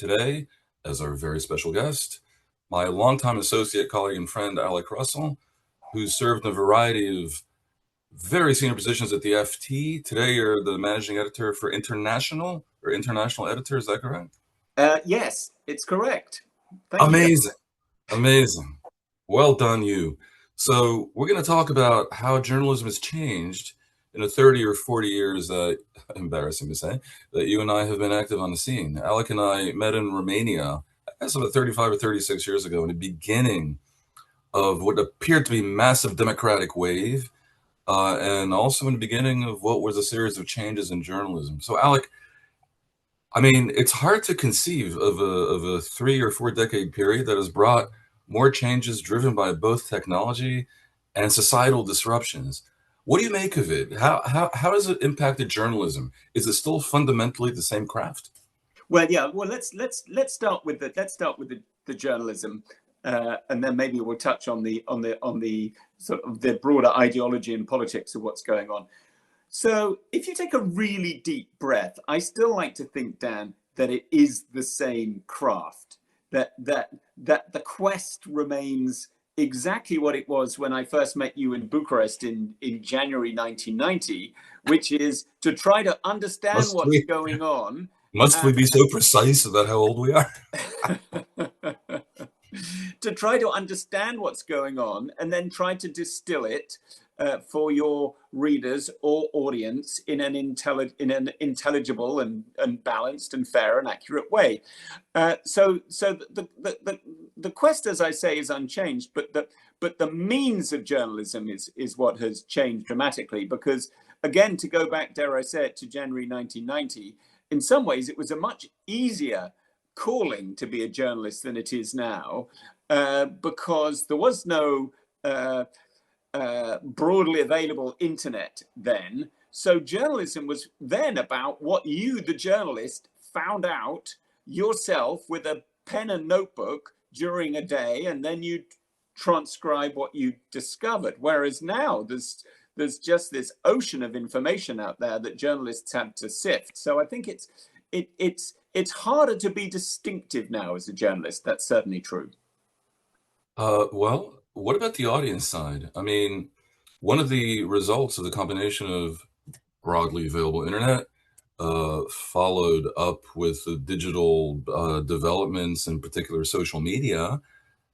today as our very special guest, my longtime associate, colleague, and friend, Alec Russell, who's served in a variety of very senior positions at the FT. Today, you're the managing editor for international editor. Is that correct? Yes, it's correct. Thank you. Amazing. Amazing. Well done, you. So, we're going to talk about how journalism has changed in the 30 or 40 years, embarrassing to say, that you and I have been active on the scene. Alec and I met in Romania, I guess about 35 or 36 years ago, in the beginning of what appeared to be massive democratic wave, and also in the beginning of what was a series of changes in journalism. So, Alec, I mean, it's hard to conceive of a 3 or 4 decade period that has brought more changes driven by both technology and societal disruptions. What do you make of it? How has it impacted journalism? Is it still fundamentally the same craft? Well, yeah. Well, let's start with the journalism, and then maybe we'll touch on the sort of the broader ideology and politics of what's going on. So, if you take a really deep breath, I still like to think, Dan, that it is the same craft. That the quest remains exactly what it was when I first met you in Bucharest in January 1990, which is to try to understand Must what's we going on. must we be so precise about how old we are? To try to understand what's going on and then try to distill it for your readers or audience in an intelligible and balanced and fair and accurate way. So the quest, as I say, is unchanged, but the means of journalism is what has changed dramatically. Because again, to go back, dare I say it, to January 1990, in some ways it was a much easier calling to be a journalist than it is now, because there was no broadly available internet then. So journalism was then about what you, the journalist, found out yourself with a pen and notebook during a day, and then you transcribe what you discovered. Whereas now there's just this ocean of information out there that journalists have to sift. So I think it's harder to be distinctive now as a journalist. That's certainly true. Well, what about the audience side? I mean, one of the results of the combination of broadly available internet, followed up with the digital developments, in particular social media,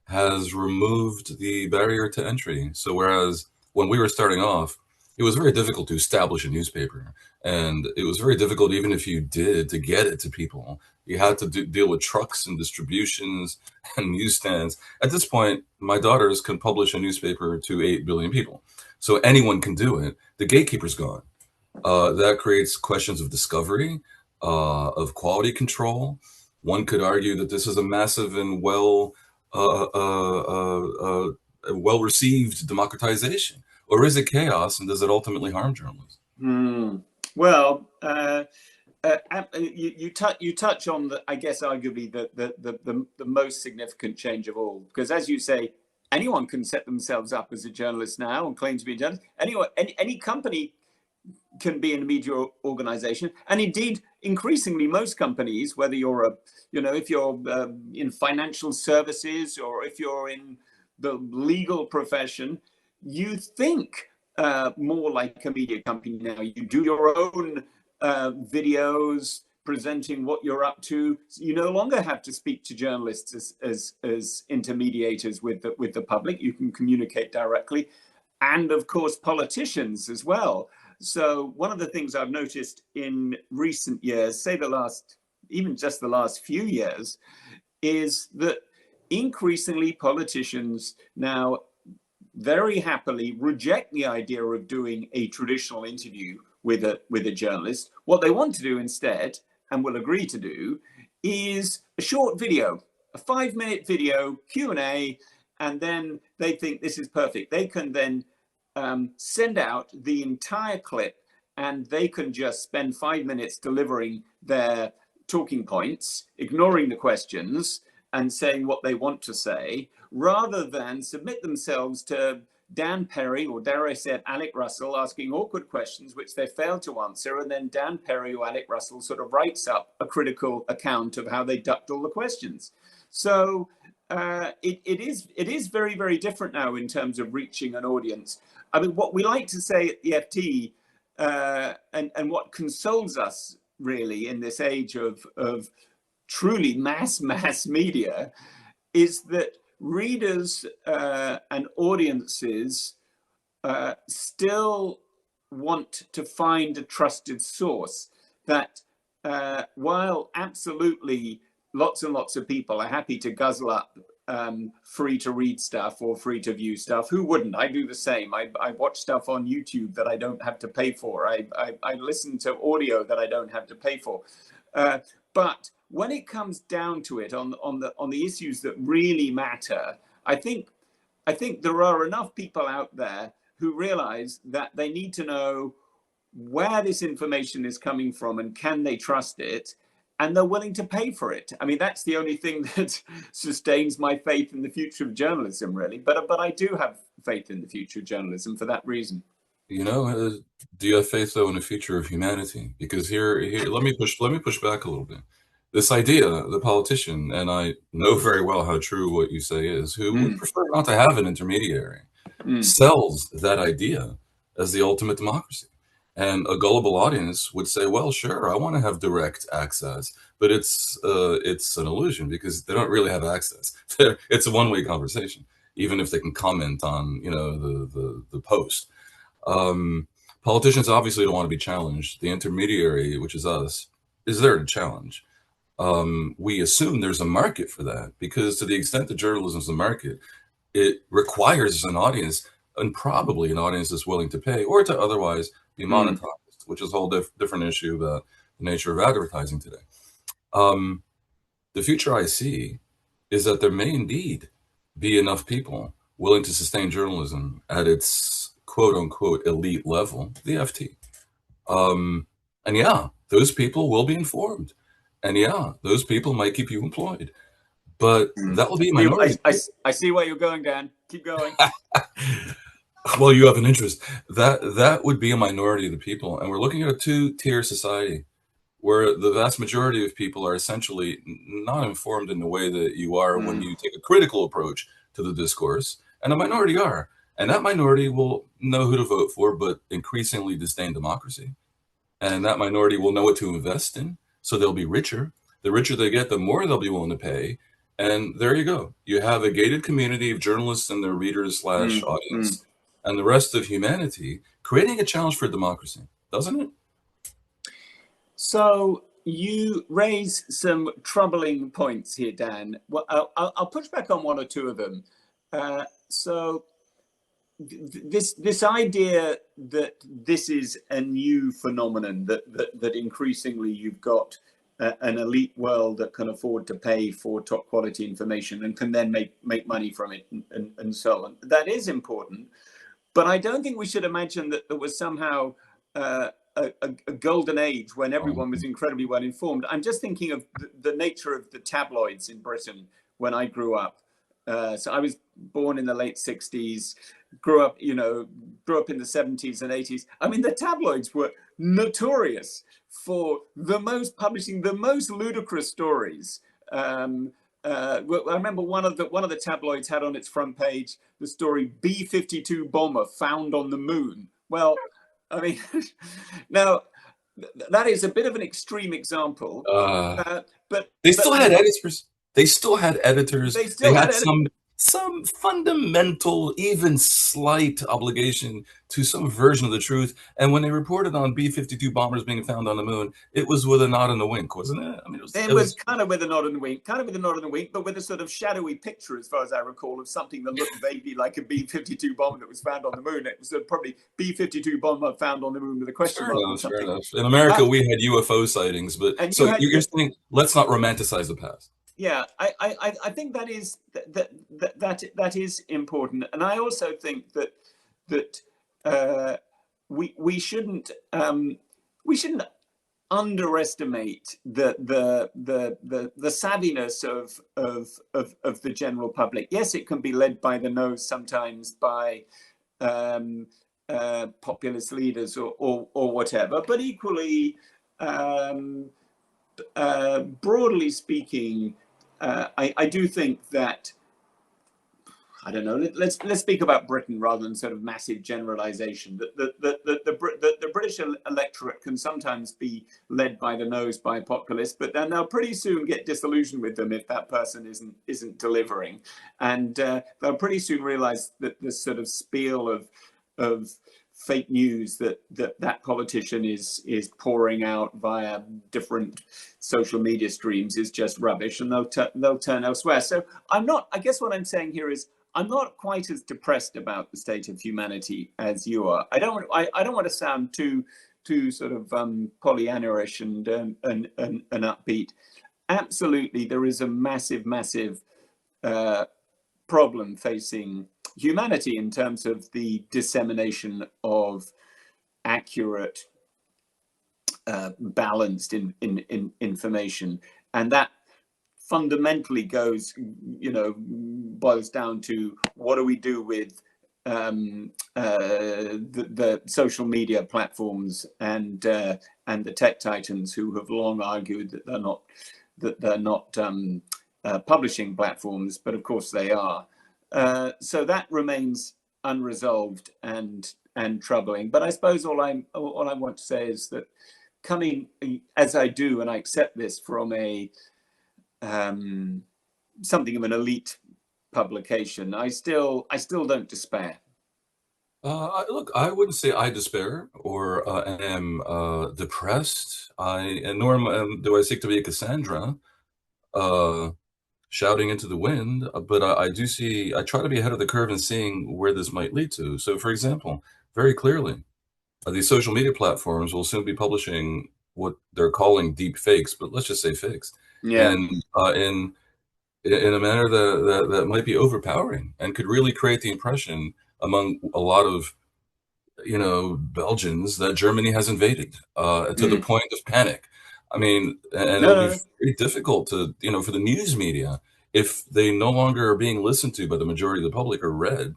has removed the barrier to entry. So whereas when we were starting off, it was very difficult to establish a newspaper, and it was very difficult, even if you did, to get it to people. You had to deal with trucks and distributions and newsstands. At this point, my daughters can publish a newspaper to 8 billion people. So anyone can do it. The gatekeeper's gone. That creates questions of discovery, of quality control. One could argue that this is a massive and well received democratization, or is it chaos, and does it ultimately harm journalism? Well, you touch on I guess arguably the most significant change of all, because as you say, anyone can set themselves up as a journalist now and claim to be a journalist. Any company can be in a media organization, and indeed increasingly most companies, whether you're if you're in financial services or if you're in the legal profession, you think more like a media company now. You do your own videos presenting what you're up to. You no longer have to speak to journalists as intermediators with the public. You can communicate directly, and of course politicians as well. So one of the things I've noticed in recent years, say even just the last few years, is that increasingly politicians now very happily reject the idea of doing a traditional interview with a journalist. What they want to do instead, and will agree to do, is a short video, a 5-minute video, Q&A, and then they think this is perfect. They can then send out the entire clip, and they can just spend 5 minutes delivering their talking points, ignoring the questions and saying what they want to say, rather than submit themselves to Dan Perry, or dare I say Alec Russell, asking awkward questions which they fail to answer, and then Dan Perry or Alec Russell sort of writes up a critical account of how they ducked all the questions. So it is very, very different now in terms of reaching an audience. I mean, what we like to say at the FT, and what consoles us really in this age of truly mass media, is that readers and audiences still want to find a trusted source. That while absolutely lots and lots of people are happy to guzzle up free to read stuff or free to view stuff. Who wouldn't? I do the same. I watch stuff on YouTube that I don't have to pay for. I listen to audio that I don't have to pay for. But when it comes down to it, on the issues that really matter, I think there are enough people out there who realize that they need to know where this information is coming from and can they trust it, and they're willing to pay for it. I mean, that's the only thing that sustains my faith in the future of journalism, really. But I do have faith in the future of journalism for that reason. You know, do you have faith though in the future of humanity? Because here, let me push back a little bit. This idea, the politician, and I know very well how true what you say is, who would prefer not to have an intermediary, sells that idea as the ultimate democracy. And a gullible audience would say, well, sure, I want to have direct access, but it's an illusion because they don't really have access. It's a one-way conversation, even if they can comment on, you know, the post. Politicians obviously don't want to be challenged. The intermediary, which is us, is there to challenge. We assume there's a market for that because to the extent that journalism is a market, it requires an audience, and probably an audience that's willing to pay or to otherwise be monetized, which is a whole different issue about the nature of advertising today. The future I see is that there may indeed be enough people willing to sustain journalism at its quote unquote elite level, the FT. And yeah, those people will be informed. And yeah, those people might keep you employed. But that will be a minority. I see where you're going, Dan. Keep going. Well, you have an interest. That would be a minority of the people. And we're looking at a two-tier society where the vast majority of people are essentially not informed in the way that you are when you take a critical approach to the discourse, and a minority are. And that minority will know who to vote for, but increasingly disdain democracy. And that minority will know what to invest in, so they'll be richer. The richer they get, the more they'll be willing to pay. And there you go. You have a gated community of journalists and their readers / audience, and the rest of humanity creating a challenge for democracy, doesn't it? So you raise some troubling points here, Dan. Well, I'll push back on one or two of them. So this idea that this is a new phenomenon, that increasingly you've got an elite world that can afford to pay for top quality information and can then make money from it and so on. That is important. But I don't think we should imagine that there was somehow a golden age when everyone was incredibly well informed. I'm just thinking of the nature of the tabloids in Britain when I grew up. So I was born in the late 60s, grew up in the 70s and 80s. I mean, the tabloids were notorious for publishing the most ludicrous stories. I remember one of the tabloids had on its front page the story B-52 bomber found on the moon. Well, I mean, now that is a bit of an extreme example, but they still had editors. They still had editors. They had some fundamental, even slight obligation to some version of the truth. And when they reported on B-52 bombers being found on the moon, it was with a nod and a wink, wasn't it? I mean, it was kind of with a nod and a wink, but with a sort of shadowy picture, as far as I recall, of something that looked vaguely like a B-52 bomber that was found on the moon. It was probably B-52 bomber found on the moon with a question mark. Fair enough. In America, we had UFO sightings, but so you're saying let's not romanticize the past. Yeah, I think that is important, and I also think that we shouldn't underestimate the savviness of the general public. Yes, it can be led by the nose sometimes by populist leaders or whatever. But equally, broadly speaking, I do think that, I don't know. Let's speak about Britain rather than sort of massive generalisation. The British electorate can sometimes be led by the nose by populists, but then they'll pretty soon get disillusioned with them if that person isn't delivering, and they'll pretty soon realise that this sort of spiel of fake news that politician is pouring out via different social media streams is just rubbish, and they'll turn elsewhere. So I'm not. I guess what I'm saying here is, I'm not quite as depressed about the state of humanity as you are. I don't want to sound too sort of Pollyanna-ish and upbeat. Absolutely, there is a massive problem facing humanity in terms of the dissemination of accurate, balanced information, and that fundamentally goes, boils down to, what do we do with the social media platforms and the tech titans who have long argued that they're not publishing platforms, but of course they are. So that remains unresolved and troubling. But I suppose all I want to say is that, coming as I do, and I accept this from a something of an elite publication, I still don't despair. Look, I wouldn't say I despair or am depressed. Nor do I seek to be a Cassandra, uh, shouting into the wind. But I try to be ahead of the curve in seeing where this might lead to. So, for example, very clearly, these social media platforms will soon be publishing what they're calling deep fakes, but let's just say fakes, Yeah. and in a manner that might be overpowering and could really create the impression among a lot of Belgians that Germany has invaded, to the point of panic. I mean, and No, it'll be no. very difficult to, for the news media, if they no longer are being listened to by the majority of the public or read,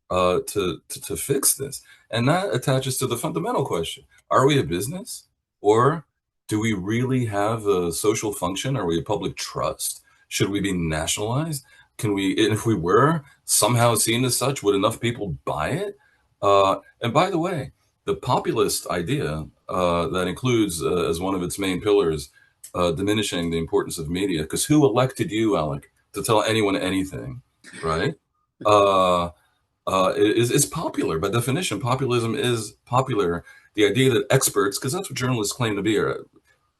to fix this. And that attaches to the fundamental question: are we a business, or do we really have a social function? Are we a public trust? Should we be nationalized? Can we, and if we were somehow seen as such, would enough people buy it? And by the way, the populist idea that includes as one of its main pillars diminishing the importance of media, because who elected you, Alec, to tell anyone anything, right? Is popular by definition. Populism is popular. The idea that experts, because that's what journalists claim to be,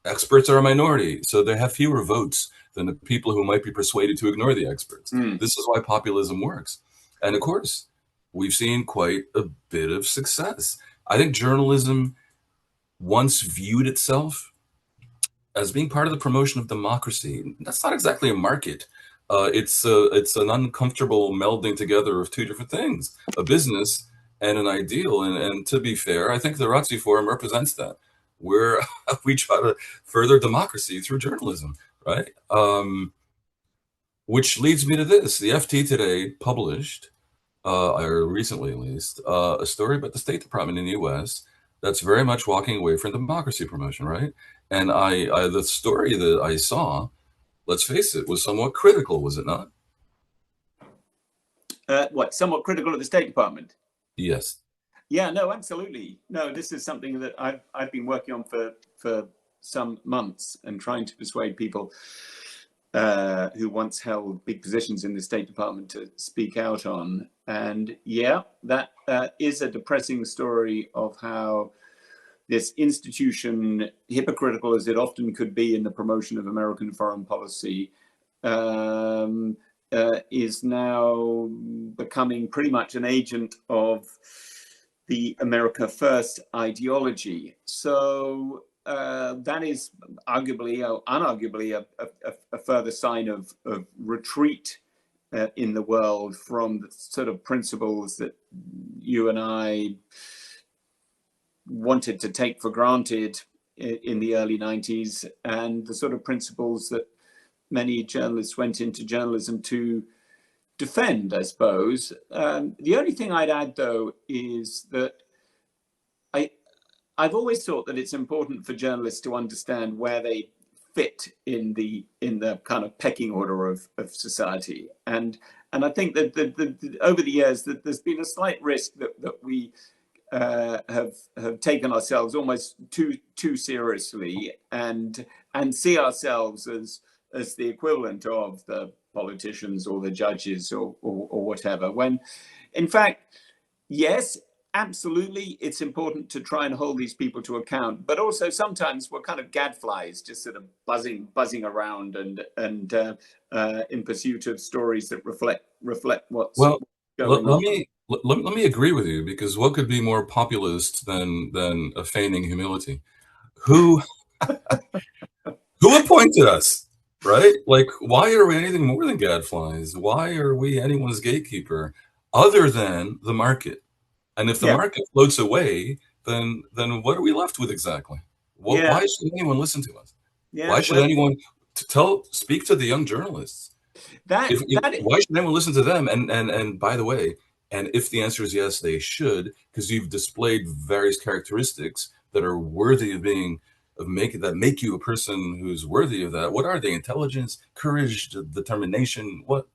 experts are a minority, so they have fewer votes than the people who might be persuaded to ignore the experts. This is why populism works. And of course, we've seen quite a bit of success. I think journalism once viewed itself as being part of the promotion of democracy. That's not exactly a market. It's an uncomfortable melding together of two different things: a business and an ideal. And to be fair, I think the Ratiu Forum represents that, where we try to further democracy through journalism, right? Which leads me to this: the FT today published, or recently at least, a story about the State Department in the U.S. that's very much walking away from democracy promotion, right? And the story that I saw, let's face it, was somewhat critical, was it not? What, somewhat critical of the State Department? Yes. Yeah, no, absolutely. No, this is something that I've been working on for some months, and trying to persuade people who once held big positions in the State Department to speak out on. And yeah, that is a depressing story of how this institution, hypocritical as it often could be in the promotion of American foreign policy, is now becoming pretty much an agent of the America First ideology. So that is arguably, unarguably, a further sign of retreat in the world from the sort of principles that you and I wanted to take for granted in the early 90s, and the sort of principles that many journalists went into journalism to defend, I suppose. The only thing I'd add, though, is that I've always thought that it's important for journalists to understand where they fit in the kind of pecking order of society, and I think that over the years that there's been a slight risk that we have taken ourselves almost too seriously, and see ourselves as the equivalent of the politicians or the judges or whatever, when in fact, yes, absolutely, it's important to try and hold these people to account, but also sometimes we're kind of gadflies, just sort of buzzing around and in pursuit of stories that reflect what's Well, going on. let me agree with you, because what could be more populist than a feigning humility? Who who appointed us, right? Like, why are we anything more than gadflies? Why are we anyone's gatekeeper other than the market? And if the Yeah, market floats away, then what are we left with exactly? yeah, Why should anyone listen to us? yeah. Why should Well, anyone speak to the young journalists? that If that why should anyone listen to them? And by the way, and if the answer is yes, they should, because you've displayed various characteristics that are worthy of being that make you a person who's worthy of that. What are they? Intelligence, courage, determination. What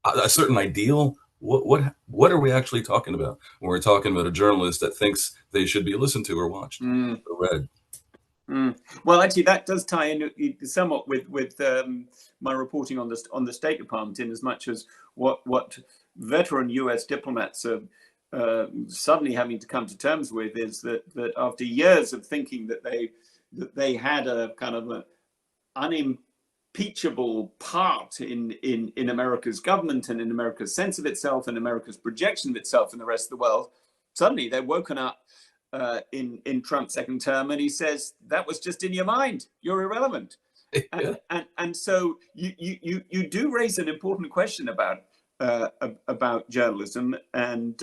a certain ideal? What are we actually talking about when we're talking about a journalist that thinks they should be listened to or watched mm, or read? well, actually, that does tie in somewhat with my reporting on the State Department, in as much as what veteran U.S. diplomats are suddenly having to come to terms with is that after years of thinking that they had a kind of an unimpeachable part in America's government and in America's sense of itself and America's projection of itself in the rest of the world, suddenly they're woken up in Trump's second term, and he says that was just in your mind. You're irrelevant, Yeah. and so you do raise an important question about journalism and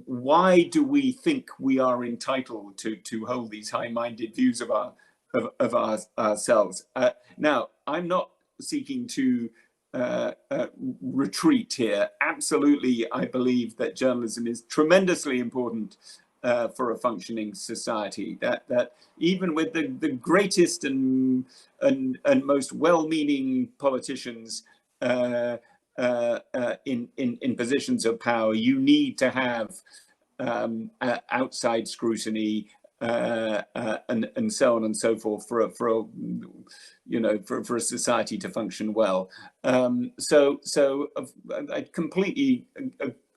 why do we think we are entitled to hold these high-minded views of ourselves? Now, I'm not seeking to retreat here. Absolutely, I believe that journalism is tremendously important for a functioning society. That even with the greatest and most well-meaning politicians in positions of power, you need to have outside scrutiny and so on and so forth for a society to function well. So I completely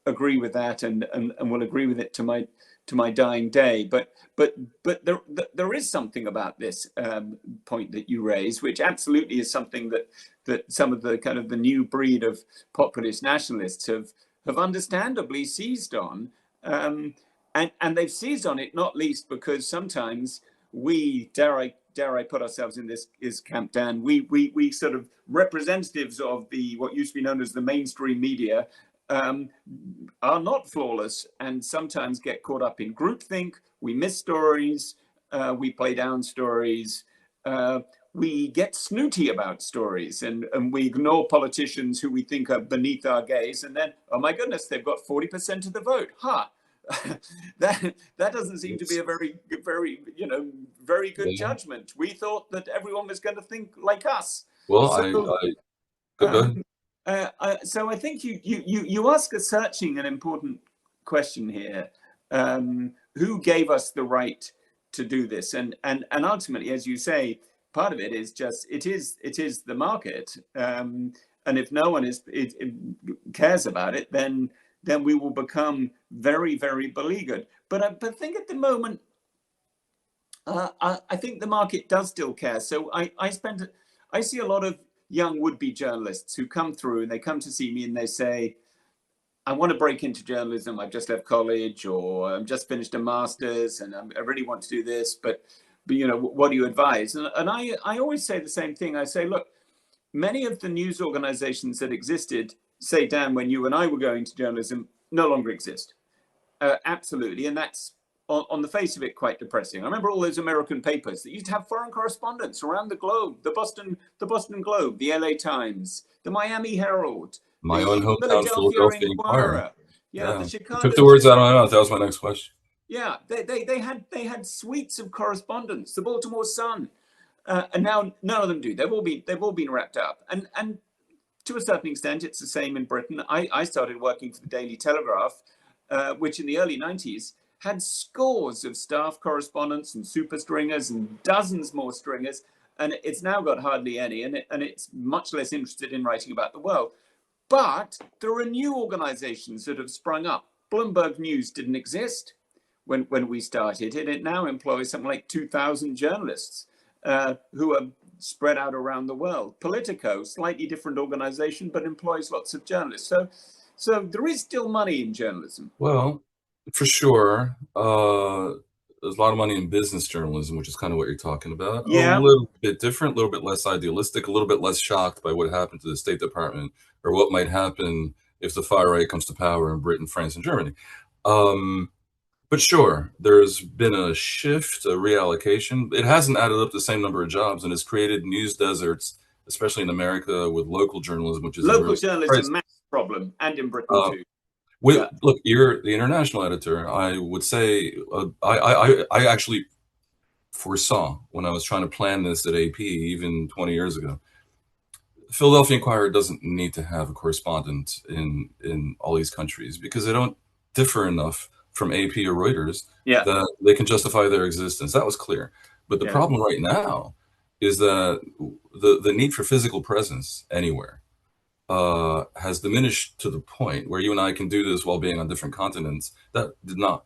agree with that, and will agree with it to my dying day. But there is something about this point that you raise, which absolutely is something that some of the kind of the new breed of populist nationalists have understandably seized on. And they've seized on it not least because sometimes we, dare I put ourselves in this camp, Dan, we sort of representatives of what used to be known as the mainstream media are not flawless and sometimes get caught up in groupthink. We miss stories, we play down stories, we get snooty about stories, and we ignore politicians who we think are beneath our gaze, and then, oh my goodness, they've got 40% of the vote. That doesn't seem to be a very good Yeah. judgment. We thought that everyone was going to think like us. Well, So I go ahead. so I think you ask a searching and important question here. Who gave us the right to do this? And ultimately, as you say, part of it is just it is the market. And if no one cares about it, then we will become very, very beleaguered. But I think at the moment, I think the market does still care. So I see a lot of young would-be journalists who come through and they come to see me and they say, I want to break into journalism. I've just left college, or I've just finished a master's, and I really want to do this. But what do you advise? And I always say the same thing. I say, look, many of the news organizations that existed, say, Dan, when you and I were going to journalism, no longer exist. Absolutely. And that's on the face of it, quite depressing. I remember all those American papers that used to have foreign correspondents around the globe: the Boston Globe, the LA Times, the Miami Herald, My own the hometown, Philadelphia Philadelphia Inquirer. Inquirer, yeah, the Yeah, you took Chicago the words out of Tribune. my mouth. That was my next question. Yeah, they had suites of correspondence. The Baltimore Sun, and now none of them do. They've all been wrapped up, and to a certain extent, it's the same in Britain. I started working for the Daily Telegraph, which in the early 90s had scores of staff correspondents and super stringers and dozens more stringers. And it's now got hardly any, and it's much less interested in writing about the world. But there are new organizations that have sprung up. Bloomberg News didn't exist when we started, and it now employs something like 2,000 journalists who are spread out around the world. Politico, slightly different organization, but employs lots of journalists. So there is still money in journalism. Well, for sure. There's a lot of money in business journalism, which is kind of what you're talking about. A Yeah, little bit different, a little bit less idealistic, a little bit less shocked by what happened to the State Department or what might happen if the far right comes to power in Britain, France, and Germany. Um, but sure, there's been a shift, a reallocation. It hasn't added up the same number of jobs and has created news deserts, especially in America with local journalism, which isn't local really journalism, surprising. massive problem, and in Britain Uh, too. with, Yeah, look, you're the international editor. I would say I actually foresaw when I was trying to plan this at AP even 20 years ago. Philadelphia Inquirer doesn't need to have a correspondent in all these countries because they don't differ enough from AP or Reuters yeah, that they can justify their existence. That was clear. But the yeah. problem right now is that the need for physical presence anywhere has diminished to the point where you and I can do this while being on different continents. That did not,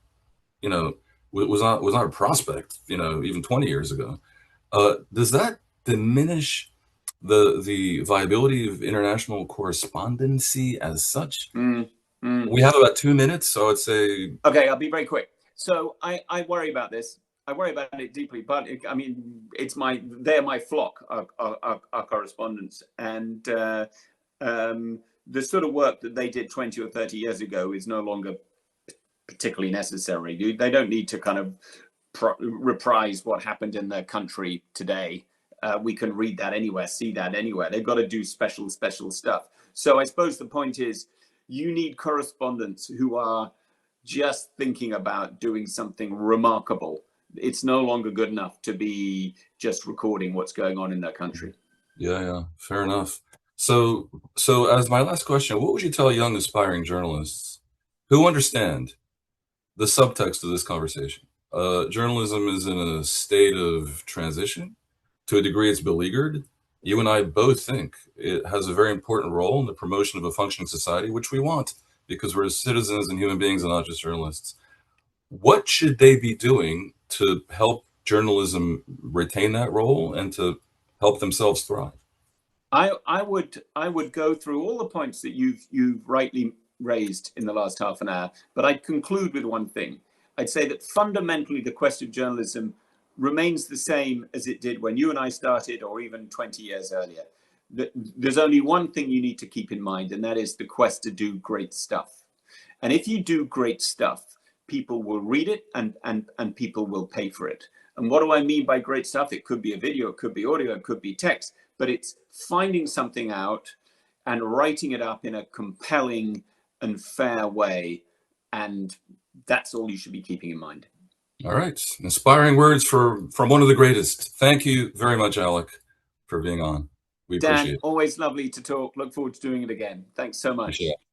you know, was not a prospect, even 20 years ago. Does that diminish the viability of international correspondency as such? Mm, mm. We have about 2 minutes, so I'd say, Okay, I'll be very quick. So I worry about this. I worry about it deeply, but I mean, they're my flock, our correspondents, and the sort of work that they did 20 or 30 years ago is no longer particularly necessary. They don't need to kind of reprise what happened in their country today. We can read that anywhere, see that anywhere. They've got to do special stuff. So I suppose the point is, you need correspondents who are just thinking about doing something remarkable. It's no longer good enough to be just recording what's going on in their country. yeah, fair enough. So as my last question, what would you tell young aspiring journalists who understand the subtext of this conversation? Journalism is in a state of transition. To a degree, it's beleaguered. You and I both think it has a very important role in the promotion of a functioning society, which we want because we're citizens and human beings and not just journalists. What should they be doing to help journalism retain that role and to help themselves thrive? I would go through all the points that you've rightly raised in the last half an hour, but I'd conclude with one thing. I'd say that fundamentally the quest of journalism remains the same as it did when you and I started, or even 20 years earlier. There's only one thing you need to keep in mind, and that is the quest to do great stuff. And if you do great stuff, people will read it and people will pay for it. And what do I mean by great stuff? It could be a video, it could be audio, it could be text, but it's finding something out and writing it up in a compelling and fair way. And that's all you should be keeping in mind. All right. Inspiring words from one of the greatest. Thank you very much, Alec, for being on. We Dan, appreciate it. always lovely to talk. Look forward to doing it again. Thanks so Appreciate much. it.